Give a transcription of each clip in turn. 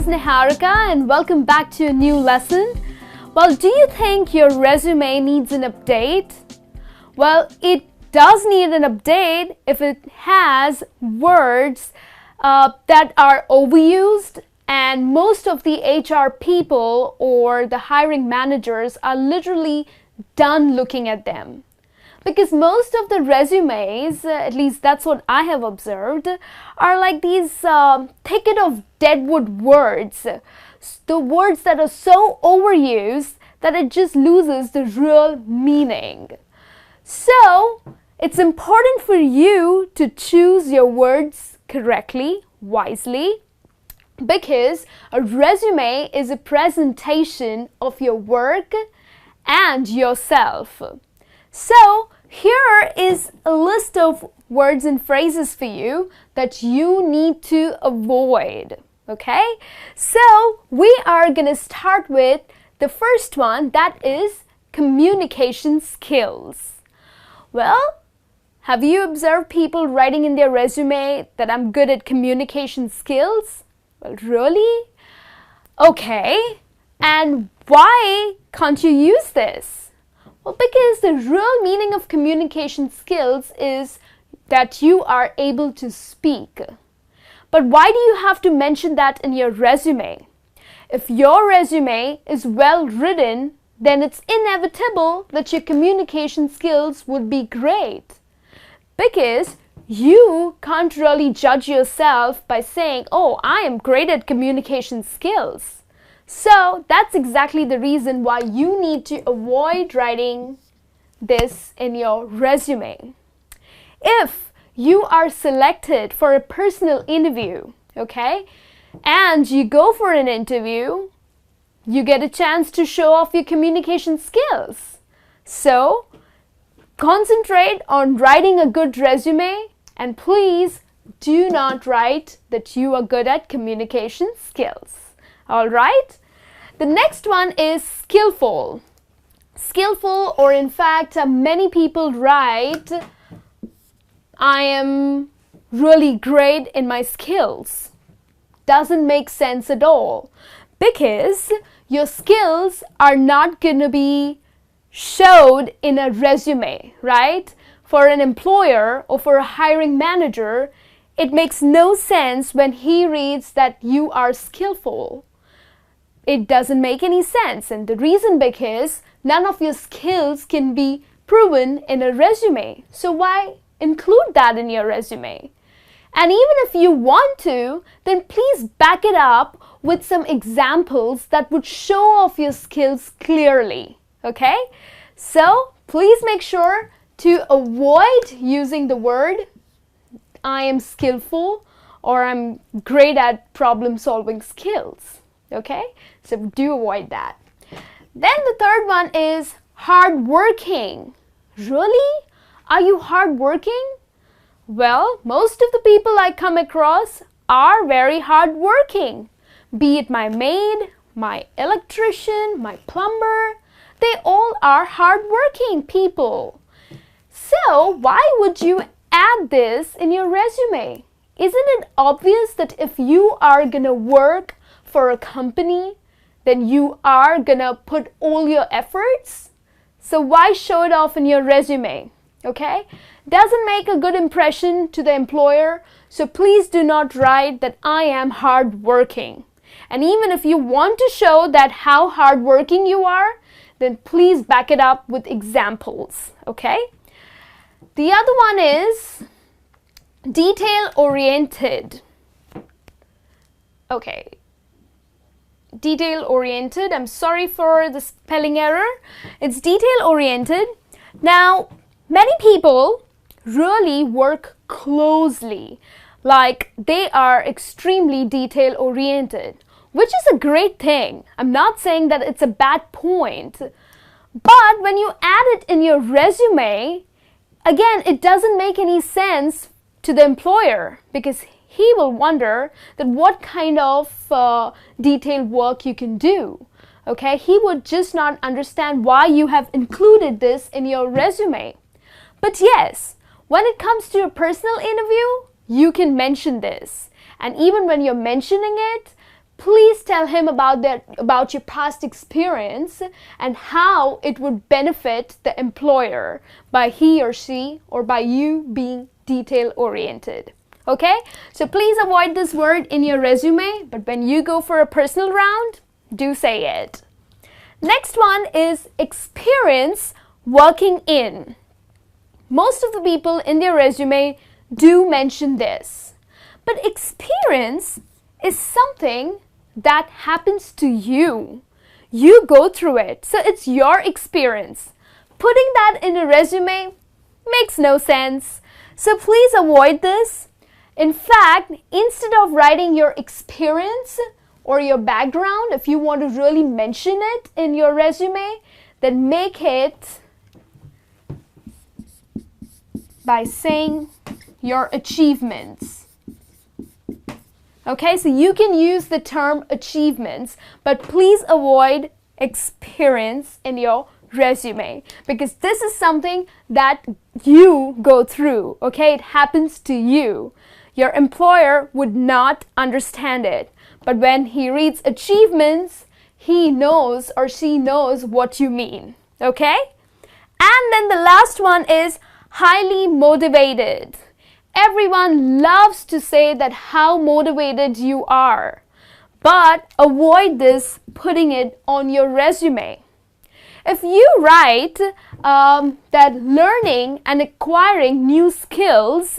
Niharika and welcome back to a new lesson. Well, do you think your resume needs an update? Well, it does need an update if it has words that are overused, and most of the HR people or the hiring managers are literally done looking at them. Because most of the resumes, at least that's what I have observed, are like these thicket of deadwood words. The words that are so overused that it just loses the real meaning. So, it's important for you to choose your words correctly, wisely, because a resume is a presentation of your work and yourself. So, here is a list of words and phrases for you that you need to avoid. Okay? So, we are going to start with the first one, that is communication skills. Well, have you observed people writing in their resume that I'm good at communication skills? Well, really? Okay. And why can't you use this? Well, because the real meaning of communication skills is that you are able to speak. But why do you have to mention that in your resume? If your resume is well written, then it's inevitable that your communication skills would be great. Because you can't really judge yourself by saying, oh, I am great at communication skills. So that's exactly the reason why you need to avoid writing this in your resume. If you are selected for a personal interview, okay, and you go for an interview, you get a chance to show off your communication skills. So concentrate on writing a good resume, and please do not write that you are good at communication skills. Alright? The next one is skillful. Skillful, or in fact, many people write, I am really great in my skills. Doesn't make sense at all. Because your skills are not going to be showed in a resume, right? For an employer or for a hiring manager, it makes no sense when he reads that you are skillful. It doesn't make any sense, and the reason because none of your skills can be proven in a resume. So why include that in your resume? And even if you want to, then please back it up with some examples that would show off your skills clearly. Okay? So please make sure to avoid using the word I am skillful or I'm great at problem solving skills. Okay? So do avoid that. Then the third one is hardworking. Really? Are you hardworking? Well, most of the people I come across are very hardworking. Be it my maid, my electrician, my plumber, they all are hardworking people. So why would you add this in your resume? Isn't it obvious that if you are gonna work for a company, then you are gonna put all your efforts? So why show it off in your resume? Okay? Doesn't make a good impression to the employer, so please do not write that I am hardworking. And even if you want to show that how hardworking you are, then please back it up with examples. Okay? The other one is detail-oriented. Okay. Detail-oriented. I'm sorry for the spelling error. It's detail-oriented. Now, many people really work closely, like they are extremely detail-oriented, which is a great thing. I'm not saying that it's a bad point, but when you add it in your resume, again, it doesn't make any sense to the employer because he will wonder that what kind of detailed work you can do. Okay, he would just not understand why you have included this in your resume. But yes, when it comes to a personal interview, you can mention this. And even when you're mentioning it, please tell him about your past experience and how it would benefit the employer by he or she or by you being detail oriented. Okay, so please avoid this word in your resume, but when you go for a personal round, do say it. Next one is experience working in. Most of the people in their resume do mention this, but experience is something that happens to you. You go through it, so it's your experience. Putting that in a resume makes no sense, so please avoid this. In fact, instead of writing your experience or your background, if you want to really mention it in your resume, then make it by saying your achievements. Okay, so you can use the term achievements, but please avoid experience in your resume because this is something that you go through. Okay, it happens to you. Your employer would not understand it, but when he reads achievements, he knows or she knows what you mean. Okay, and then the last one is highly motivated. Everyone loves to say that how motivated you are, but avoid this putting it on your resume. If you write that learning and acquiring new skills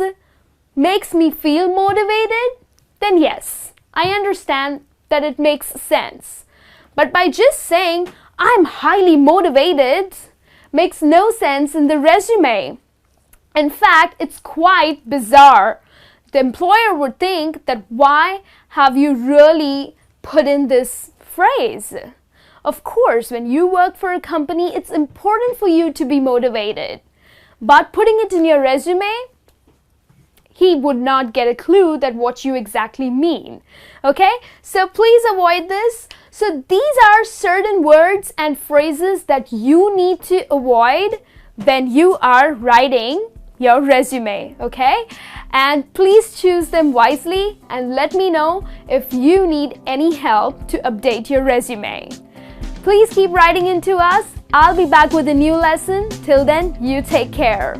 makes me feel motivated, then yes, I understand that it makes sense. But by just saying I'm highly motivated makes no sense in the resume. In fact, it's quite bizarre. The employer would think that why have you really put in this phrase? Of course, when you work for a company, it's important for you to be motivated. But putting it in your resume, he would not get a clue that what you exactly mean. Okay, so please avoid this. So these are certain words and phrases that you need to avoid when you are writing your resume. Okay, and please choose them wisely and let me know if you need any help to update your resume. Please keep writing into us. I'll be back with a new lesson. Till then, you take care.